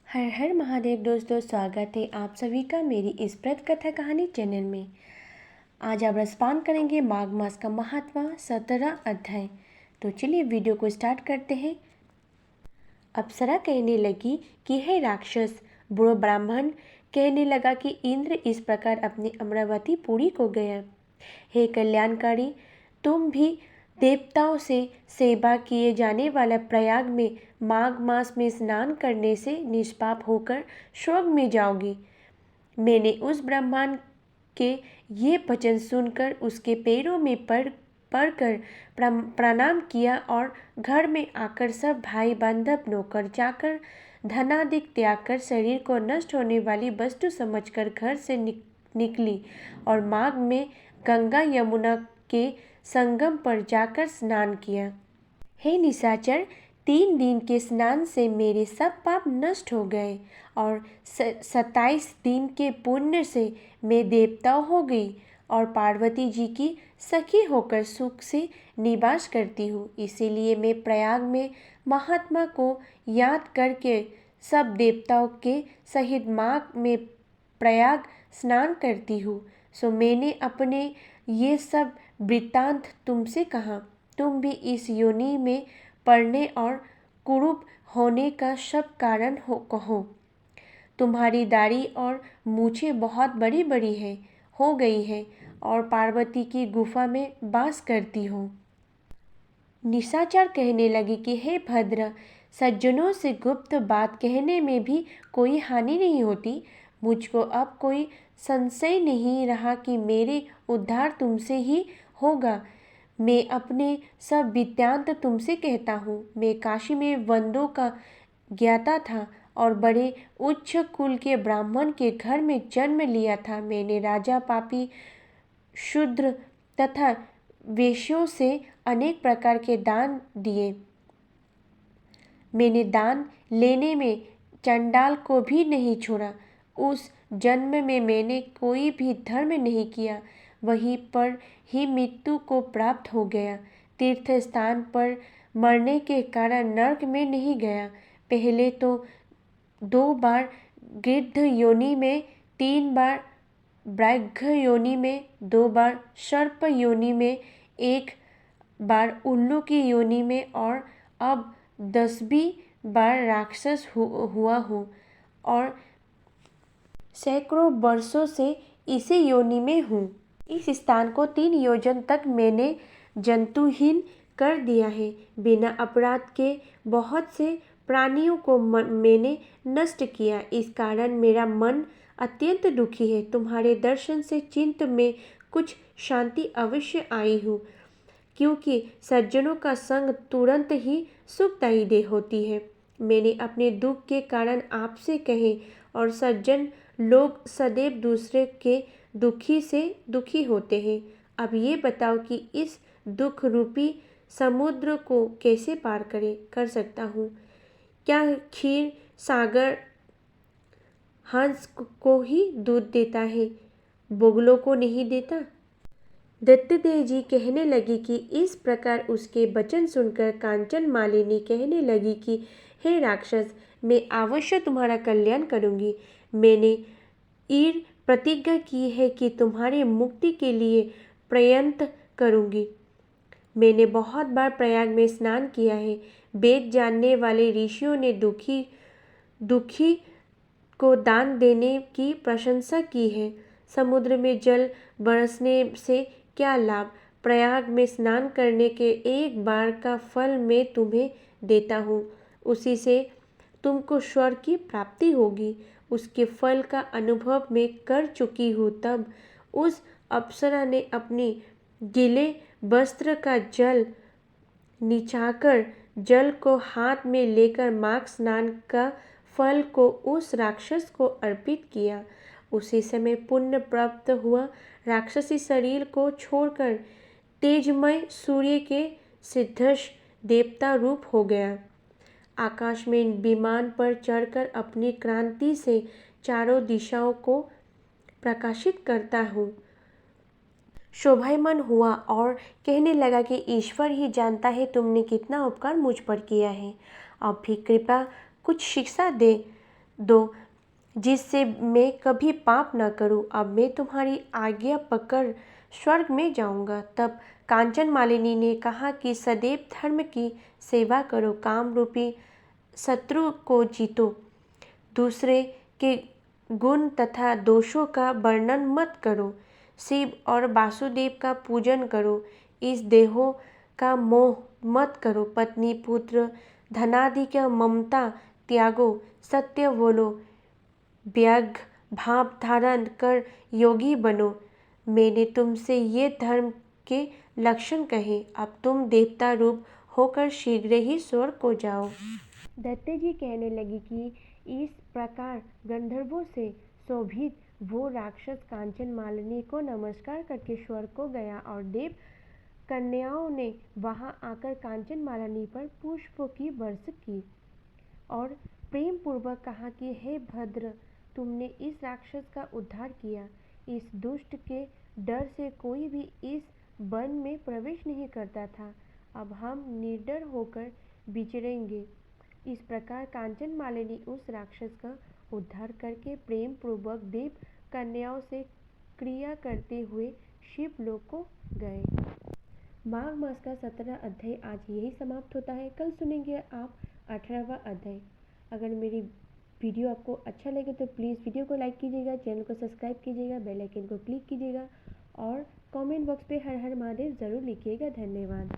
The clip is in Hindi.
हर हर महादेव दोस्तों, स्वागत है आप सभी का मेरी इस प्रेत कथा कहानी चैनल में। आज आप रसपान करेंगे माघ मास का महात्मा 17 अध्याय। तो चलिए वीडियो को स्टार्ट करते हैं। अप्सरा कहने लगी कि हे राक्षस, बुढ़ो ब्राह्मण कहने लगा कि इंद्र इस प्रकार अपनी अमरावती पुरी को गया। हे कल्याणकारी, तुम भी देवताओं से सेवा किए जाने वाला प्रयाग में माघ मास में स्नान करने से निष्पाप होकर स्वर्ग में जाओगी। मैंने उस ब्राह्मण के ये वचन सुनकर उसके पैरों में पड़कर प्रणाम किया और घर में आकर सब भाई बांधव नौकर चाकर धनादिक त्याग कर शरीर को नष्ट होने वाली वस्तु समझकर घर से निकली और माघ में गंगा यमुना के संगम पर जाकर स्नान किया। हे निशाचर, 3 दिन के स्नान से मेरे सब पाप नष्ट हो गए और 27 दिन के पुण्य से मैं देवता हो गई और पार्वती जी की सखी होकर सुख से निवास करती हूँ। इसीलिए मैं प्रयाग में महात्मा को याद करके सब देवताओं के सहित माघ में प्रयाग स्नान करती हूँ। सो मैंने अपने ये सब वृत्तांत तुमसे कहा। तुम भी इस योनि में पड़ने और कुरूप होने का सब कारण कहो। तुम्हारी दाढ़ी और मूछें बहुत बड़ी बड़ी हो गई है और पार्वती की गुफा में वास करती हो। निशाचर कहने लगी कि हे भद्र, सज्जनों से गुप्त बात कहने में भी कोई हानि नहीं होती। मुझको अब कोई संशय नहीं रहा कि मेरे उद्धार तुमसे ही होगा। मैं अपने सब वृत्तांत तुमसे कहता हूँ। मैं काशी में वंदों का ज्ञाता था और बड़े उच्च कुल के ब्राह्मण के घर में जन्म लिया था। मैंने राजा, पापी, शूद्र तथा वेश्यों से अनेक प्रकार के दान दिए। मैंने दान लेने में चंडाल को भी नहीं छोड़ा। उस जन्म में मैंने कोई भी धर्म नहीं किया, वहीं पर ही मृत्यु को प्राप्त हो गया। तीर्थ स्थान पर मरने के कारण नरक में नहीं गया। पहले तो 2 बार गिद्ध योनि में, 3 बार व्याघ्र योनि में, 2 बार सर्प योनि में, 1 बार उल्लू की योनि में और अब 10वीं बार राक्षस हुआ हूँ और सैकड़ों वर्षों से इसी योनि में हूँ। इस स्थान को 3 योजन तक मैंने जंतुहीन कर दिया है। बिना अपराध के बहुत से प्राणियों को मैंने नष्ट किया। इस कारण मेरा मन अत्यंत दुखी है। तुम्हारे दर्शन से चित्त में कुछ शांति अवश्य आई हूँ, क्योंकि सज्जनों का संग तुरंत ही सुखदायी दे होती है। मैंने अपने दुख के कारण आपसे कहे और सज्जन लोग सदैव दूसरे के दुखी से दुखी होते हैं। अब ये बताओ कि इस दुख रूपी समुद्र को कैसे पार कर सकता हूँ। क्या क्षीर सागर हंस को ही दूध देता है, बुगलों को नहीं देता? दत्तदेव जी कहने लगी कि इस प्रकार उसके वचन सुनकर कांचन मालिनी कहने लगी कि हे राक्षस, मैं अवश्य तुम्हारा कल्याण करूंगी। मैंने ईर प्रतिज्ञा की है कि तुम्हारी मुक्ति के लिए प्रयत्न करूंगी। मैंने बहुत बार प्रयाग में स्नान किया है। वेद जानने वाले ऋषियों ने दुखी को दान देने की प्रशंसा की है। समुद्र में जल बरसने से क्या लाभ? प्रयाग में स्नान करने के 1 बार का फल मैं तुम्हें देता हूँ, उसी से तुमको स्वर्ग की प्राप्ति होगी। उसके फल का अनुभव मैं कर चुकी हूँ। तब उस अप्सरा ने अपनी गीले वस्त्र का जल निचाकर जल को हाथ में लेकर माघ स्नान का फल को उस राक्षस को अर्पित किया। उसी समय पुण्य प्राप्त हुआ। राक्षसी शरीर को छोड़कर तेजमय सूर्य के सिद्धश देवता रूप हो गया। आकाश में विमान पर चढ़कर अपनी क्रांति से चारों दिशाओं को प्रकाशित करता हूँ। शोभायमान हुआ और कहने लगा कि ईश्वर ही जानता है तुमने कितना उपकार मुझ पर किया है। अब भी कृपा कुछ शिक्षा दे। दो जिससे मैं कभी पाप न करूं। अब मैं तुम्हारी आज्ञा पकड़ स्वर्ग में जाऊंगा। तब कांचन मालिनी ने कहा कि सदैव धर्म की सेवा करो, काम रूपी शत्रु को जीतो, दूसरे के गुण तथा दोषों का वर्णन मत करो, शिव और वासुदेव का पूजन करो, इस देहों का मोह मत करो, पत्नी पुत्र धनादि का ममता त्यागो, सत्य बोलो, व्याघ्र भाव धारण कर योगी बनो। मैंने तुमसे ये धर्म के लक्षण कहे, अब तुम देवता रूप होकर शीघ्र ही स्वर्ग को जाओ। दैत्य जी कहने लगी कि इस प्रकार गंधर्वों से शोभित वो राक्षस कांचन मालिनी को नमस्कार करके स्वर्ग को गया और देव कन्याओं ने वहां आकर कांचन मालिनी पर पुष्पों की वर्षा की और प्रेम पूर्वक कहा कि हे भद्र, तुमने इस राक्षस का उद्धार किया। इस दुष्ट के डर से कोई भी इस वन में प्रवेश नहीं करता था। अब हम निडर होकर विचरेंगे। इस प्रकार कांचन मालिनी उस राक्षस का उद्धार करके प्रेम पूर्वक देव कन्याओं से क्रिया करते हुए शिवलोक को गए। माघ मास का 17वां अध्याय आज यही समाप्त होता है। कल सुनेंगे आप 18वां अध्याय। अगर मेरी वीडियो आपको अच्छा लगे तो प्लीज़ वीडियो को लाइक कीजिएगा, चैनल को सब्सक्राइब कीजिएगा, बेल आइकन को क्लिक कीजिएगा और कमेंट बॉक्स पे हर हर महादेव ज़रूर लिखिएगा। धन्यवाद।